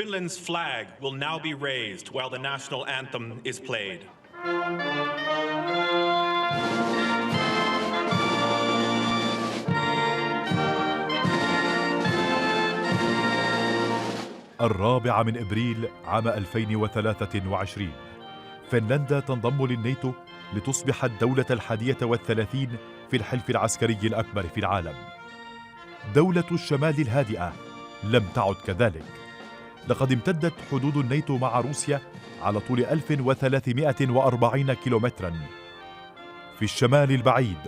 Finland's flag will now be raised while the national anthem is played. الرابع من إبريل عام 2023 فنلندا تنضم للناتو لتصبح الدولة 31 في الحلف العسكري الأكبر في العالم. دولة الشمال الهادئة لم تعد كذلك. لقد امتدت حدود الناتو مع روسيا على طول 1340 كيلومترا. في الشمال البعيد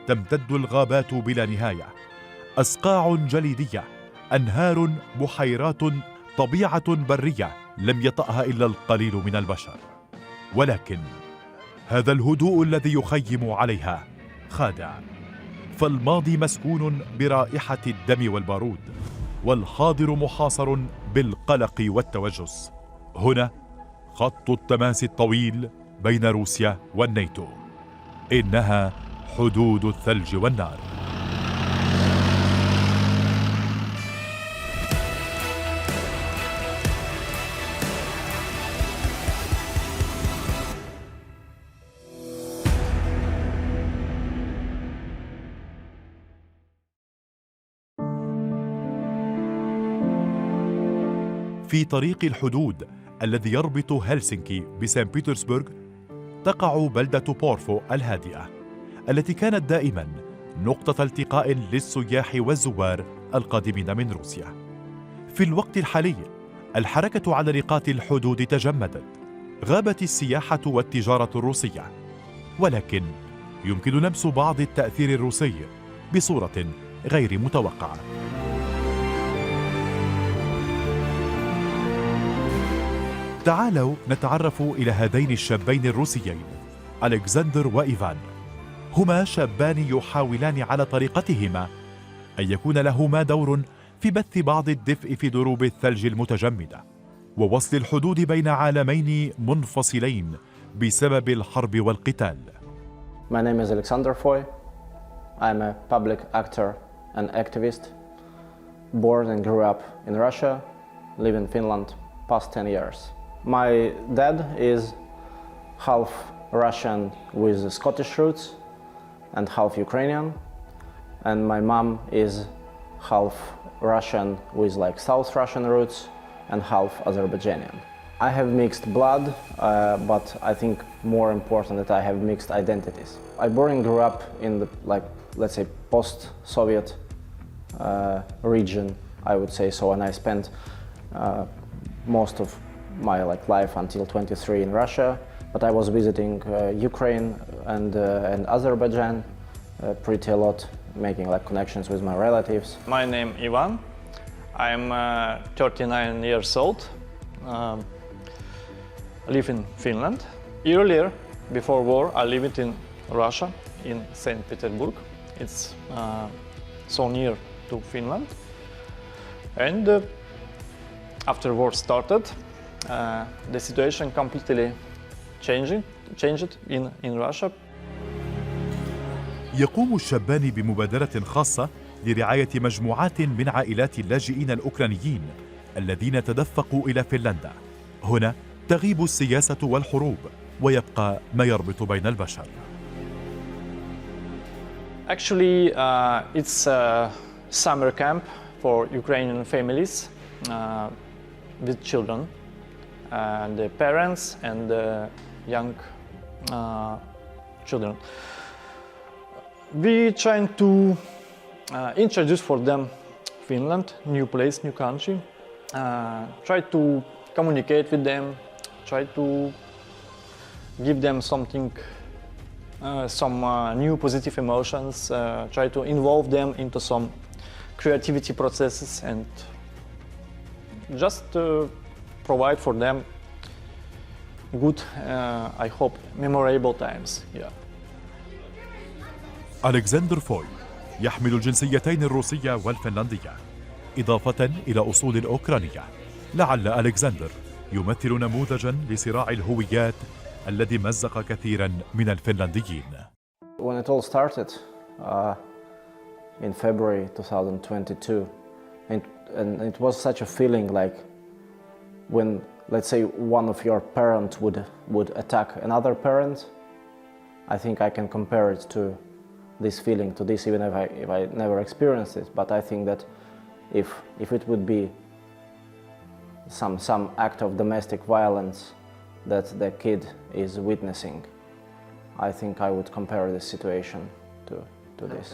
تمتد الغابات بلا نهاية، أصقاع جليدية، أنهار، بحيرات، طبيعة برية لم يطأها إلا القليل من البشر. ولكن هذا الهدوء الذي يخيم عليها خادع، فالماضي مسكون برائحة الدم والبارود، والحاضر محاصر بالقلق والتوجس. هنا خط التماس الطويل بين روسيا والناتو، إنها حدود الثلج والنار. في طريق الحدود الذي يربط هلسنكي بسان بطرسبرغ تقع بلدة بورفو الهادئة، التي كانت دائما نقطة التقاء للسياح والزوار القادمين من روسيا. في الوقت الحالي الحركة على نقاط الحدود تجمدت، غابت السياحة والتجارة الروسية، ولكن يمكن لمس بعض التأثير الروسي بصورة غير متوقعة. تعالوا نتعرف إلى هذين الشابين الروسيين ألكسندر وإيفان. هما شابان يحاولان على طريقتهما أن يكون لهما دور في بث بعض الدفء في دروب الثلج المتجمدة ووصل الحدود بين عالمين منفصلين بسبب الحرب والقتال. My name is Alexander Foy. I'm a public actor and activist. Born and grew up in Russia, live in Finland past 10 years. My dad is half Russian with Scottish roots and half Ukrainian, and my mom is half Russian with like South Russian roots and half Azerbaijani. I have mixed blood, but I think more important that I have mixed identities. I born and grew up in the let's say post-Soviet region, I would say so, and I spent most of my life until 23 in Russia, but I was visiting Ukraine and Azerbaijan pretty a lot, making connections with my relatives. My name is Ivan. I'm 39 years old. Live in Finland. Earlier, before war, I lived in Russia, in St. Petersburg. It's so near to Finland. And after war started, the situation completely changed in Russia. يقوم الشابان بمبادرة خاصة لرعاية مجموعات من عائلات اللاجئين الأوكرانيين الذين تدفقوا إلى فنلندا. هنا تغيب السياسة والحروب ويبقى ما يربط بين البشر. Actually, it's a summer camp for Ukrainian families with children, and the parents and the young children. We trying to introduce for them Finland, new place, new country. Try to communicate with them. Try to give them something, some new positive emotions. Try to involve them into some creativity processes and just provide for them good, I hope, memorable times. Yeah. ألكسندر فوي يحمل الجنسيتين الروسية والفنلندية إضافة إلى أصول الأوكرانية. لعل ألكسندر يمثل نموذجا لصراع الهويات الذي مزق كثيرا من الفنلنديين. When it all started in February 2022, and it was such a feeling like when, let's say, one of your parents would attack another parent, I think I can compare it to this feeling, to this, even if I never experienced it. But I think that if it would be some act of domestic violence that the kid is witnessing, I think I would compare this situation to this.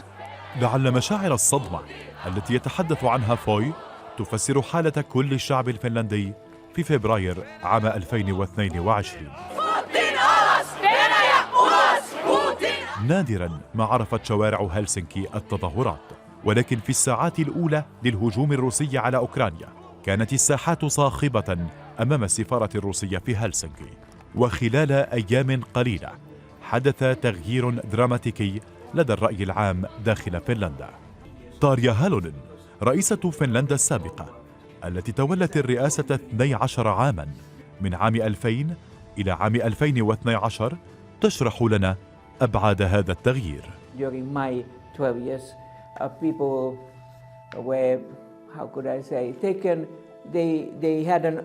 لعل مشاعر الصدمة التي يتحدث عنها فوي تفسر حالة كل الشعب الفنلندي في فبراير عام 2022. نادراً ما عرفت شوارع هلسنكي التظاهرات، ولكن في الساعات الأولى للهجوم الروسي على أوكرانيا كانت الساحات صاخبة أمام السفارة الروسية في هلسنكي. وخلال أيام قليلة حدث تغيير دراماتيكي لدى الرأي العام داخل فنلندا. تاريا هالونن رئيسة فنلندا السابقة التي تولت الرئاسة 12 عاماً من عام 2000 إلى عام 2012 تشرح لنا أبعاد هذا التغيير. During my 12 years, people were, how could I say, taken. They had a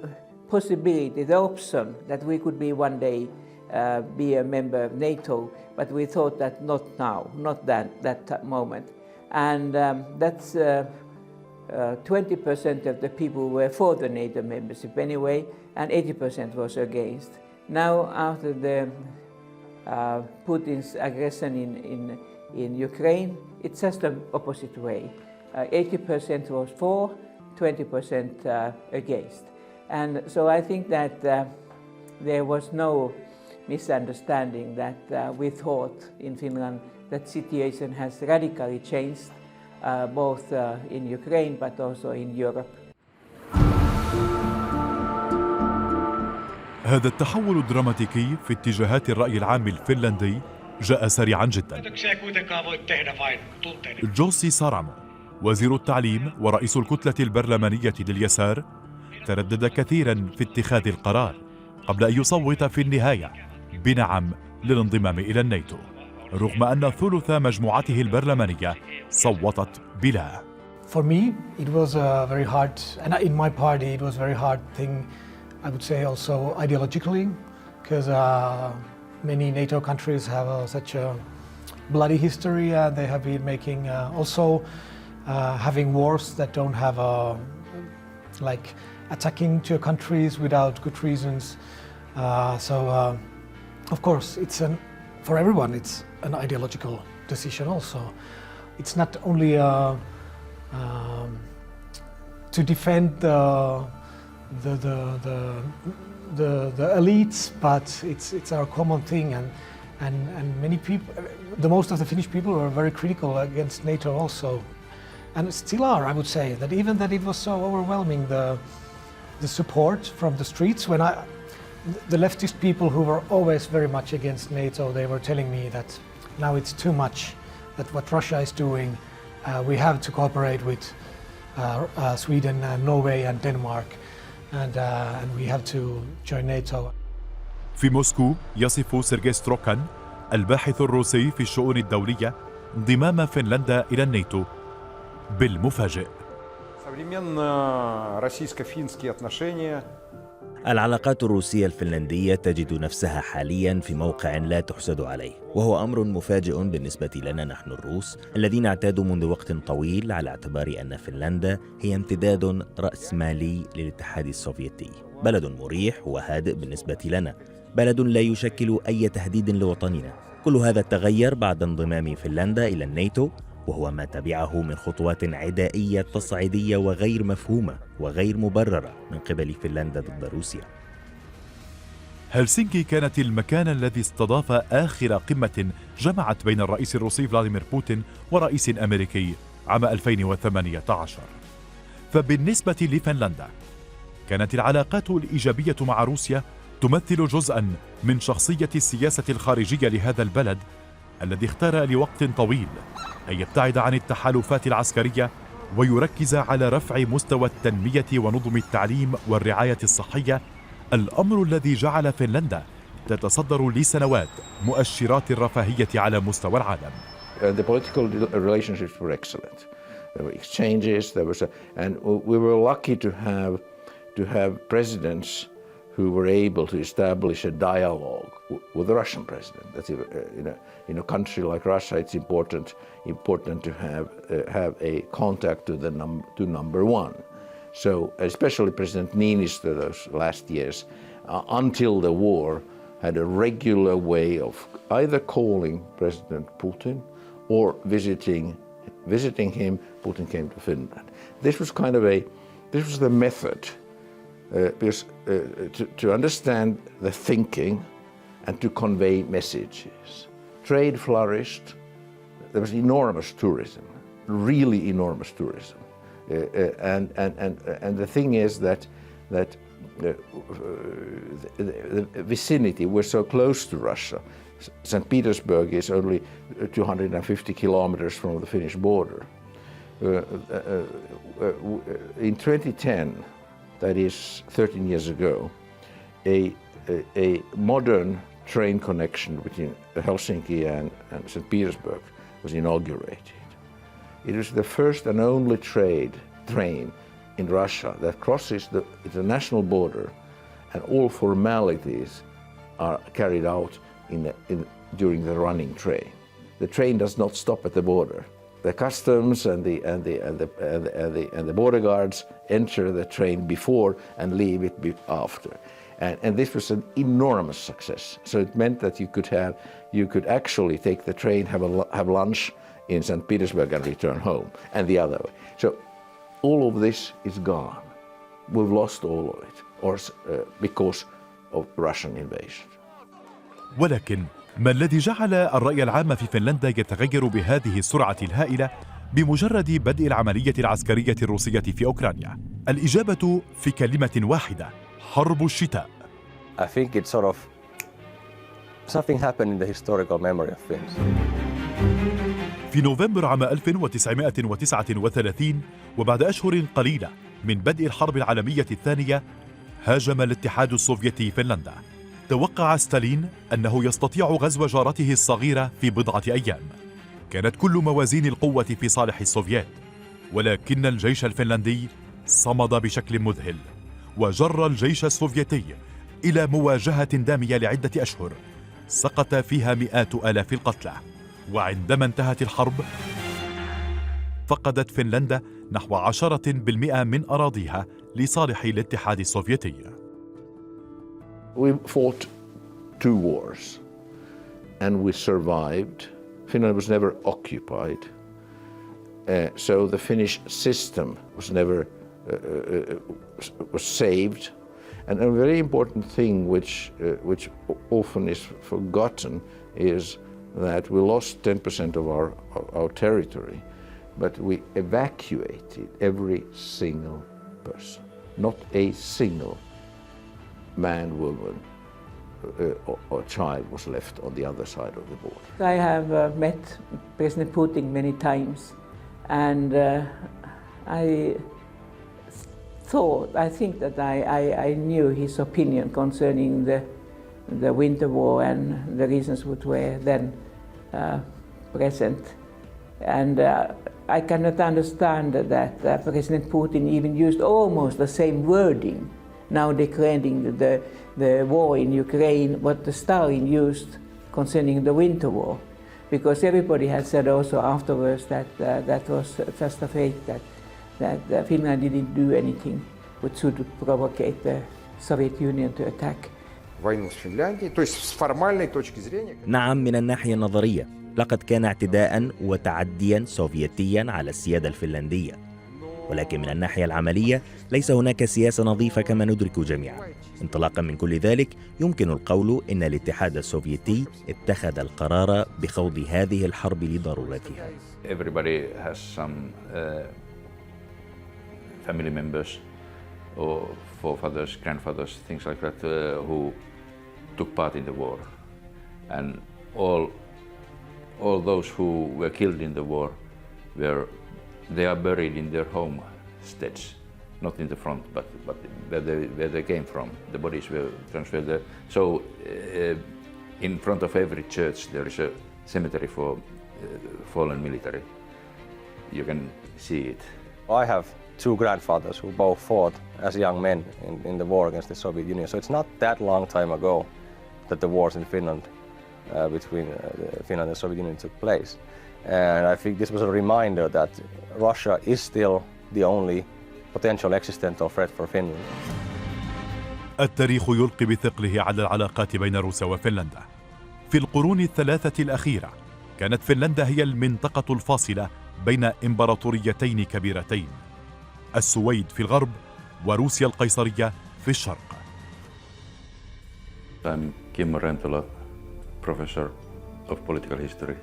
possibility, the option that we could be one day be a member of NATO, but we thought that not now, not that moment, and that's 20% of the people were for the NATO membership anyway, and 80% was against. Now, after the Putin's aggression in Ukraine, it's just the opposite way. 80% was for, 20% against. And so I think that there was no misunderstanding that we thought in Finland that situation has radically changed both in Ukraine but also in Europe. هذا التحول الدراماتيكي في اتجاهات الرأي العام الفنلندي جاء سريعا جدا. جوسي سارامو وزير التعليم ورئيس الكتلة البرلمانية لليسار تردد كثيرا في اتخاذ القرار قبل أن يصوت في النهاية بنعم للانضمام إلى الناتو، رغم أن ثلث مجموعته البرلمانية صوتت بلا. For me, it was very hard, and in my party, it was very hard thing. I would say also ideologically, because many NATO countries have such a bloody history, and they have been making also having wars that don't have like attacking to countries without good reasons. So of course, for everyone, it's an ideological decision. Also, it's not only to defend the elites, but it's our common thing, and many people, the most of the Finnish people were very critical against NATO also, and still are. I would say that even that it was so overwhelming, the support from the streets, when the leftist people who were always very much against NATO, they were telling me that now it's too much, that what Russia is doing, we have to cooperate with Sweden and Norway and Denmark. And we have to join NATO. في موسكو يصف سيرجي ستروكان الباحث الروسي في الشؤون الدولية انضمام فنلندا إلى الناتو بالمفاجئ. العلاقات الروسية الفنلندية تجد نفسها حالياً في موقع لا تحسد عليه، وهو أمر مفاجئ بالنسبة لنا نحن الروس الذين اعتادوا منذ وقت طويل على اعتبار أن فنلندا هي امتداد رأسمالي للاتحاد السوفيتي، بلد مريح وهادئ بالنسبة لنا، بلد لا يشكل أي تهديد لوطننا. كل هذا تغير بعد انضمام فنلندا إلى الناتو، وهو ما تبعه من خطوات عدائية تصعيدية وغير مفهومة وغير مبررة من قبل فنلندا ضد روسيا. هلسنكي كانت المكان الذي استضاف آخر قمة جمعت بين الرئيس الروسي فلاديمير بوتين ورئيس أمريكي عام 2018. فبالنسبة لفنلندا كانت العلاقات الإيجابية مع روسيا تمثل جزءاً من شخصية السياسة الخارجية لهذا البلد الذي اختار لوقت طويل أن يبتعد عن التحالفات العسكرية ويركز على رفع مستوى التنمية ونظم التعليم والرعاية الصحية، الأمر الذي جعل فنلندا تتصدر لسنوات مؤشرات الرفاهية على مستوى العالم. The political relationships were excellent. There were exchanges, and we were lucky to to have presidents who were able to establish a dialogue with the Russian president. That in a country like Russia, it's important to have a contact to number one. So especially President Niinistö those last years, until the war, had a regular way of either calling President Putin or visiting him. Putin came to Finland. This was the method. Because to understand the thinking and to convey messages. Trade flourished. There was enormous tourism, really enormous tourism, and the thing is that the vicinity, we're so close to Russia. St. Petersburg is only 250 kilometers from the Finnish border. In 2010. That is 13 years ago, a modern train connection between Helsinki and St. Petersburg was inaugurated. It was the first and only train in Russia that crosses the international border, and all formalities are carried out during the running train. The train does not stop at the border. The customs and the border guards enter the train before and leave it after, and this was an enormous success. So it meant that you could actually take the train, have lunch in St. Petersburg and return home, and the other way. So all of this is gone. We've lost all of it, because of Russian invasion. ولكن ما الذي جعل الرأي العام في فنلندا يتغير بهذه السرعة الهائلة بمجرد بدء العملية العسكرية الروسية في أوكرانيا؟ الإجابة في كلمة واحدة: حرب الشتاء. I think it's sort of something happened in the historical memory of Finns. في نوفمبر عام 1939 وبعد أشهر قليلة من بدء الحرب العالمية الثانية، هاجم الاتحاد السوفيتي فنلندا. توقع ستالين أنه يستطيع غزو جارته الصغيرة في بضعة أيام. كانت كل موازين القوة في صالح السوفيات، ولكن الجيش الفنلندي صمد بشكل مذهل، وجر الجيش السوفيتي إلى مواجهة دامية لعدة أشهر سقط فيها مئات آلاف القتلى. وعندما انتهت الحرب، فقدت فنلندا نحو 10% من أراضيها لصالح الاتحاد السوفيتي. We fought 2 wars and we survived. Finland was never occupied, so the Finnish system was never was saved. And a very important thing which often is forgotten is that we lost 10% of our territory, but we evacuated every single person. Not a single man, woman, or child was left on the other side of the border. I have met President Putin many times, and I think that I knew his opinion concerning the winter war and the reasons which were then present. And I cannot understand that President Putin even used almost the same wording, now declaring the war in Ukraine, what the Stalin used concerning the winter war. Because everybody had said also afterwards that that was just a fake, that Finland didn't do anything which should provocate the Soviet Union to attack. نعم، من الناحية النظرية لقد كان اعتداء وتعديا سوفيتيا على السيادة الفنلندية، ولكن من الناحية العملية ليس هناك سياسة نظيفة كما ندرك جميعا. انطلاقا من كل ذلك، يمكن القول إن الاتحاد السوفيتي اتخذ القرار بخوض هذه الحرب لضرورتها. Everybody has some family members or forefathers, grandfathers, things like that, who took part in the war, and all those who were killed in the war they are buried in their homesteads, not in the front, but where they came from. The bodies were transferred there. So in front of every church there is a cemetery for fallen military. You can see it. I have two grandfathers who both fought as young men in the war against the Soviet Union. So it's not that long time ago that the wars in Finland between Finland and the Soviet Union took place. And I think this was a reminder that Russia is still the only potential existential threat for Finland. التاريخ يلقي بثقله على العلاقات بين روسيا وفنلندا. في القرون الثلاثة الأخيرة كانت فنلندا هي المنطقة الفاصلة بين إمبراطوريتين كبيرتين، السويد في الغرب وروسيا القيصرية في الشرق. I'm Kimmo Rentola, professor of political history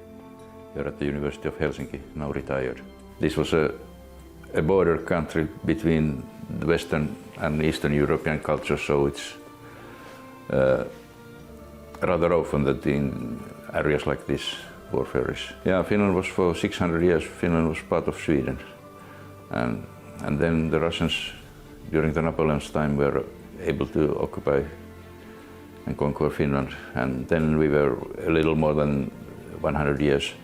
here at the University of Helsinki, now retired. This was a border country between the Western and Eastern European culture, so it's rather often that in areas like this warfare is. Yeah, Finland was for 600 years, Finland was part of Sweden. And then the Russians, during the Napoleon's time, were able to occupy and conquer Finland. And then we were a little more than 100 years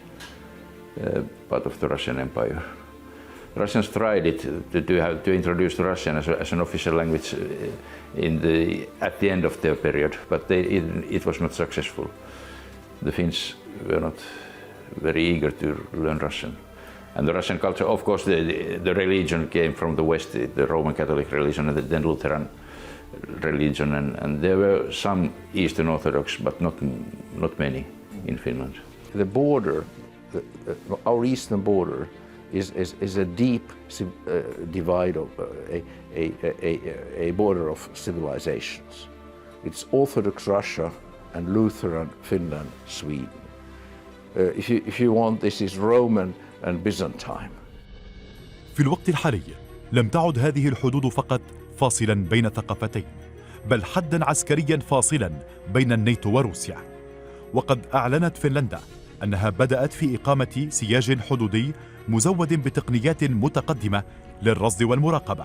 part of the Russian Empire. Russians tried to introduce Russian as an official language at the end of their period, but it was not successful. The Finns were not very eager to learn Russian. And the Russian culture, of course, the religion came from the West, the Roman Catholic religion and then Lutheran religion, and there were some Eastern Orthodox, but not many in Finland. The border, our eastern border, is a deep divide of a border of civilizations. It's Orthodox Russia and Lutheran Finland, Sweden. If you want, this is Roman and Byzantine. في الوقت الحالي لم تعد هذه الحدود فقط فاصلا بين ثقافتين، بل حدا عسكريا فاصلا بين الناتو وروسيا. وقد أعلنت فنلندا أنها بدأت في إقامة سياج حدودي مزود بتقنيات متقدمة للرصد والمراقبة،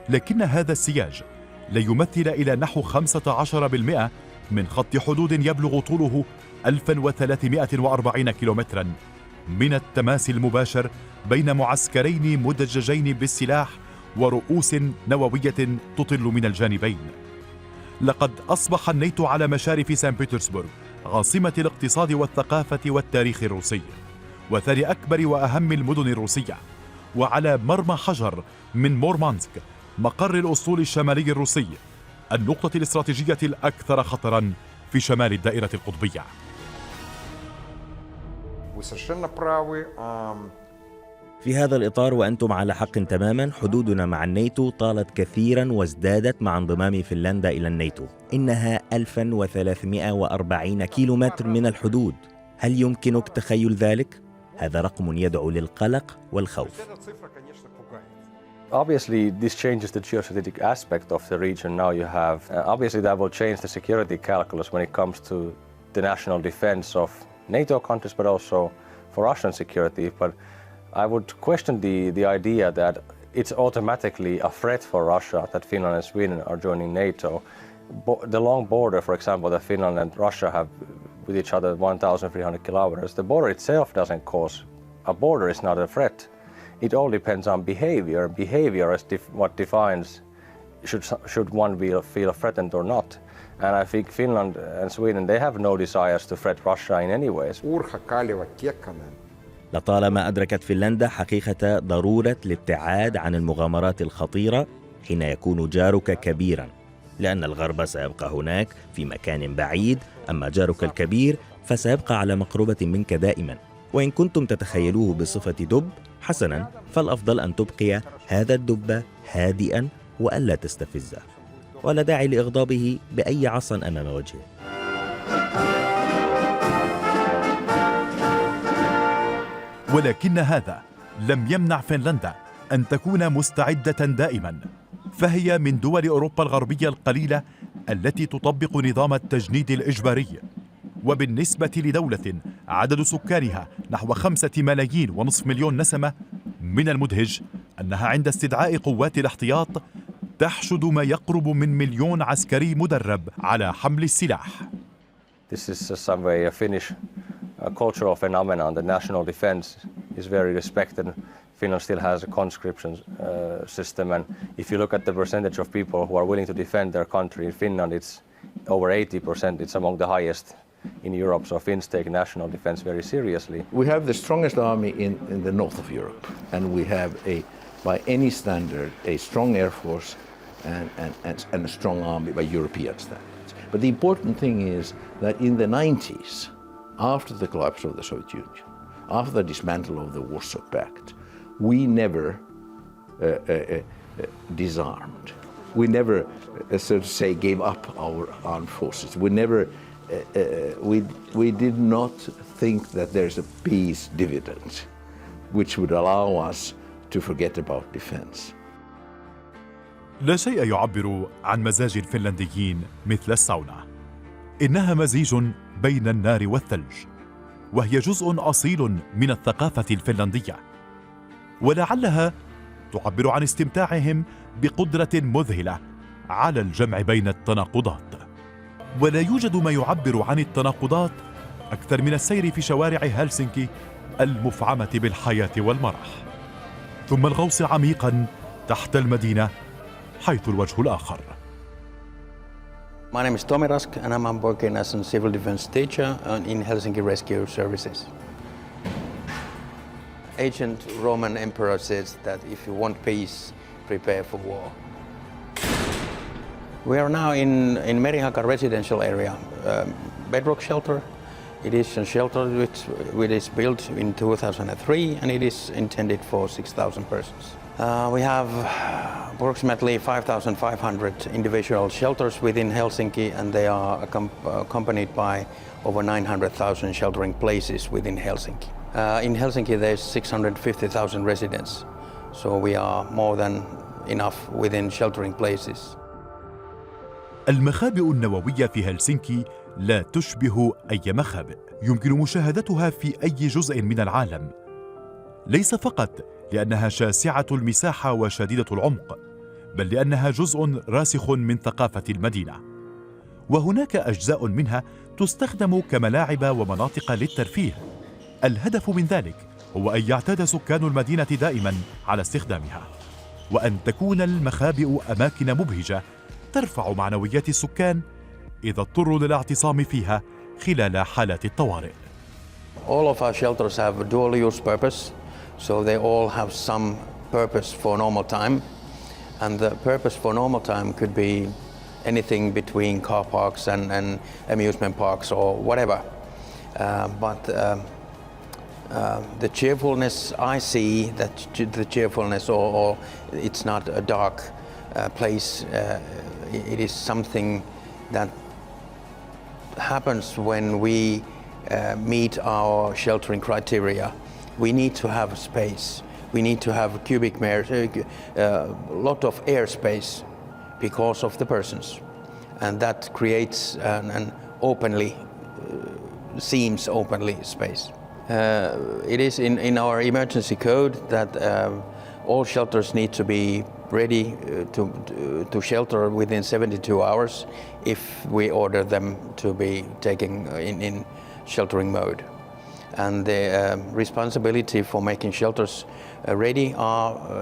لكن هذا السياج لا يمثل إلى نحو 15% من خط حدود يبلغ طوله 1340 كيلومترا من التماس المباشر بين معسكرين مدججين بالسلاح ورؤوس نووية تطل من الجانبين. لقد أصبح الناتو على مشارف سان بطرسبرغ عاصمة الاقتصاد والثقافة والتاريخ الروسي، وثاني أكبر وأهم المدن الروسية، وعلى مرمى حجر من مورمانسك مقر الأسطول الشمالي الروسي، النقطة الاستراتيجية الأكثر خطراً في شمال الدائرة القطبية. في هذا الإطار وأنتم على حق تماما، حدودنا مع الناتو طالت كثيرا وازدادت مع انضمام فنلندا إلى الناتو. إنها 1340 كيلومتر من الحدود. هل يمكنك تخيل ذلك؟ هذا رقم يدعو للقلق والخوف. Obviously, this changes the geostrategic aspect of the region. Now you have, obviously that will change the security calculus when it comes to the national defense of NATO countries, but also for Russian security. But I would question the idea that it's automatically a threat for Russia that Finland and Sweden are joining NATO. The long border, for example, that Finland and Russia have with each other, 1,300 kilometers, the border itself doesn't cause, a border is not a threat. It all depends on behavior. Behavior is what defines should one feel threatened or not. And I think Finland and Sweden, they have no desires to threat Russia in any ways. لطالما أدركت فنلندا حقيقة ضرورة الابتعاد عن المغامرات الخطيرة حين يكون جارك كبيرا، لأن الغرب سيبقى هناك في مكان بعيد، أما جارك الكبير فسيبقى على مقربة منك دائما. وإن كنتم تتخيلوه بصفة دب، حسنا، فالأفضل أن تبقي هذا الدب هادئا وألا تستفزه، ولا داعي لإغضابه بأي عصا أمام وجهه. ولكن هذا لم يمنع فنلندا أن تكون مستعدة دائما، فهي من دول أوروبا الغربية القليلة التي تطبق نظام التجنيد الإجباري. وبالنسبة لدولة عدد سكانها نحو 5.5 مليون نسمة، من المدهش أنها عند استدعاء قوات الاحتياط تحشد ما يقرب من 1,000,000 عسكري مدرب على حمل السلاح. This is some way a Finnish cultural phenomenon. The national defense is very respected. Finland still has a conscription system, and if you look at the percentage of people who are willing to defend their country in Finland, it's over 80%. It's among the highest in Europe, so Finns take national defense very seriously. We have the strongest army in the north of Europe, and we have, by any standard, a strong air force and a strong army by European standards. But the important thing is that in the 90s, after the collapse of the Soviet Union, after the dismantle of the Warsaw Pact, we never disarmed. We never, so to say, gave up our armed forces. We never, we did not think that there's a peace dividend, which would allow us to forget about defense. لا شيء يعبر عن مزاج الفنلنديين مثل الساونا. إنها مزيج بين النار والثلج، وهي جزء أصيل من الثقافة الفنلندية، ولعلها تعبر عن استمتاعهم بقدرة مذهلة على الجمع بين التناقضات. ولا يوجد ما يعبر عن التناقضات أكثر من السير في شوارع هلسنكي المفعمة بالحياة والمرح، ثم الغوص عميقا تحت المدينة حيث الوجه الآخر. My name is Tomi Rask and I'm working as a civil defense teacher in Helsinki Rescue Services. Ancient Roman emperor says that if you want peace, prepare for war. We are now in Merihaka residential area, bedrock shelter. It is a shelter which is built in 2003 and it is intended for 6,000 persons. We have approximately 5,500 individual shelters within Helsinki, and they are accompanied by over 900,000 sheltering places within Helsinki. In Helsinki there's 650,000 residents, so we are more than enough within sheltering places. المخابئ النووية في هلسنكي لا تشبه أي مخابئ يمكن مشاهدتها في أي جزء من العالم، ليس فقط لأنها شاسعة المساحة وشديدة العمق، بل لأنها جزء راسخ من ثقافة المدينة، وهناك أجزاء منها تستخدم كملاعب ومناطق للترفيه. الهدف من ذلك هو أن يعتاد سكان المدينة دائما على استخدامها، وأن تكون المخابئ أماكن مبهجة ترفع معنويات السكان إذا اضطروا للاعتصام فيها خلال حالات الطوارئ. All of our shelters have a dual use purpose, so they all have some purpose for normal time, and the purpose for normal time could be anything between car parks and amusement parks or whatever. But the cheerfulness I see, that the cheerfulness, or it's not a dark place, it is something that happens when we meet our sheltering criteria. We need to have space. We need to have cubic meters, a lot of air space because of the persons, and that creates an openly, seems openly space. It is in our emergency code that all shelters need to be ready to shelter within 72 hours if we order them to be taken in sheltering mode. And the responsibility for making shelters ready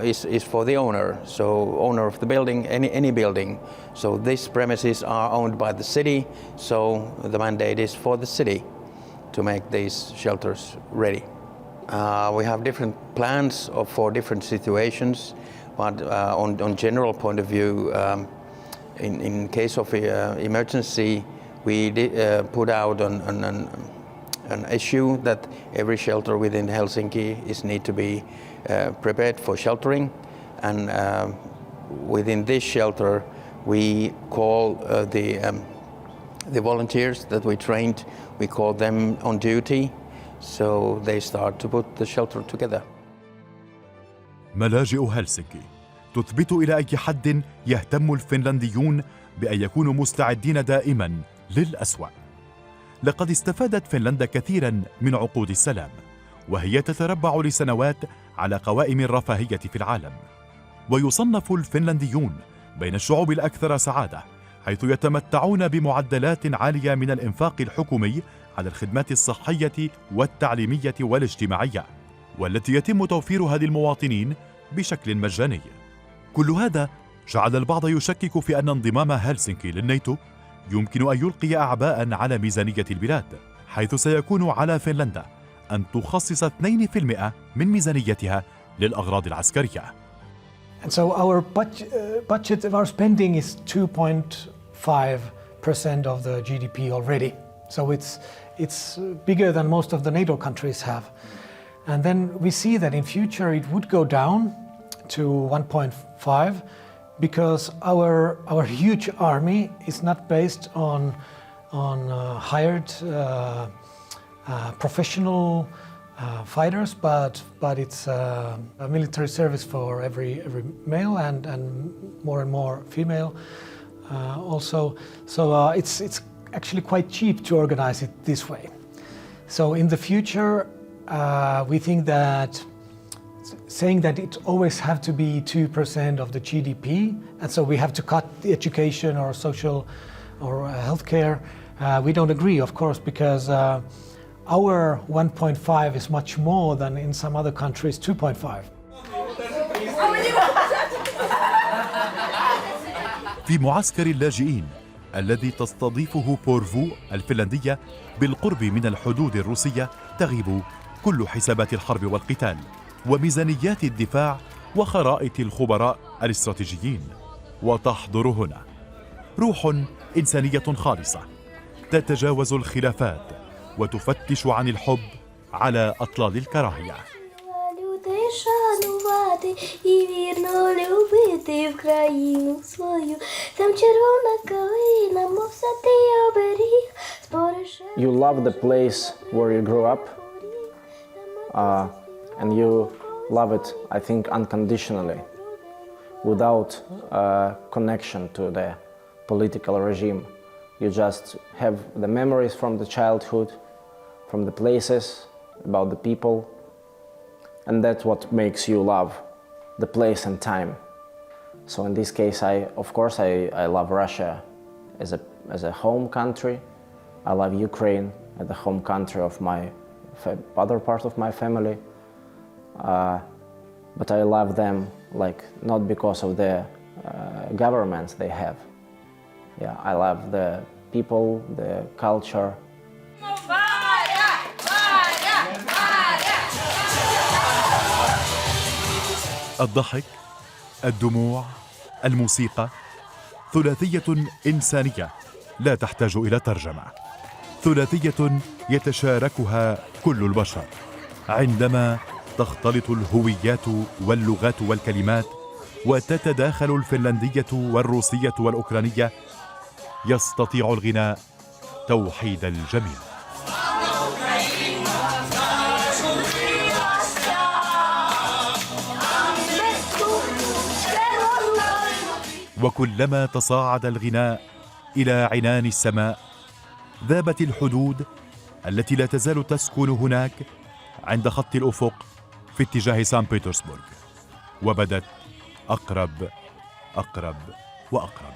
is for the owner, so owner of the building, any building. So these premises are owned by the city, so the mandate is for the city to make these shelters ready. We have different plans for different situations, but on general point of view, in case of emergency, we put out an issue that every shelter within Helsinki need to be prepared for sheltering, and within this shelter we call the volunteers that we trained, we call them on duty, so they start to put the shelter together. ملاجئ هلسنكي تثبت إلى أي حد يهتم الفنلنديون بأن يكونوا مستعدين دائما للأسوأ. لقد استفادت فنلندا كثيرا من عقود السلام، وهي تتربع لسنوات على قوائم الرفاهية في العالم، ويصنف الفنلنديون بين الشعوب الأكثر سعادة، حيث يتمتعون بمعدلات عالية من الإنفاق الحكومي على الخدمات الصحية والتعليمية والاجتماعية، والتي يتم توفيرها للمواطنين بشكل مجاني. كل هذا جعل البعض يشكك في أن انضمام هلسنكي للناتو يمكن أن يلقي أعباء على ميزانية البلاد، حيث سيكون على فنلندا أن تخصص 2% من ميزانيتها للأغراض العسكرية. And so our budget of our spending is 2.5% of the GDP already. So it's bigger than most of the NATO countries have. And then we see that in future it would go down to 1.5 because our huge army is not based on hired professional fighters, but it's a military service for every male and more female also. So it's actually quite cheap to organize it this way. So in the future, we think that saying that it always have to be 2% of the GDP, and so we have to cut the education or social or healthcare, we don't agree, of course, because our 1.5 is much more than in some other countries 2.5. في معسكر اللاجئين الذي تستضيفه بورفو الفنلندية بالقرب من الحدود الروسية تغيب كل حسابات الحرب والقتال وميزانيات الدفاع وخرائط الخبراء الاستراتيجيين، وتحضر هنا روح إنسانية خالصة تتجاوز الخلافات وتفتش عن الحب على أطلال الكراهية. You love the place where you grew up, and you love it, I think, unconditionally, without connection to the political regime. You just have the memories from the childhood, from the places, about the people, and that's what makes you love the place and time. So in this case, of course, I love Russia as a home country. I love Ukraine as the home country of my other part of my family. But I love them not because of the governments they have. Yeah, I love the people, the culture. الضحك، الدموع، الموسيقى، ثلاثية إنسانية لا تحتاج إلى ترجمة، ثلاثية يتشاركها كل البشر. عندما تختلط الهويات واللغات والكلمات وتتداخل الفنلندية والروسية والأوكرانية، يستطيع الغناء توحيد الجميع. وكلما تصاعد الغناء إلى عنان السماء، ذابت الحدود التي لا تزال تسكن هناك عند خط الأفق في اتجاه سان بطرسبرغ، وبدت أقرب وأقرب.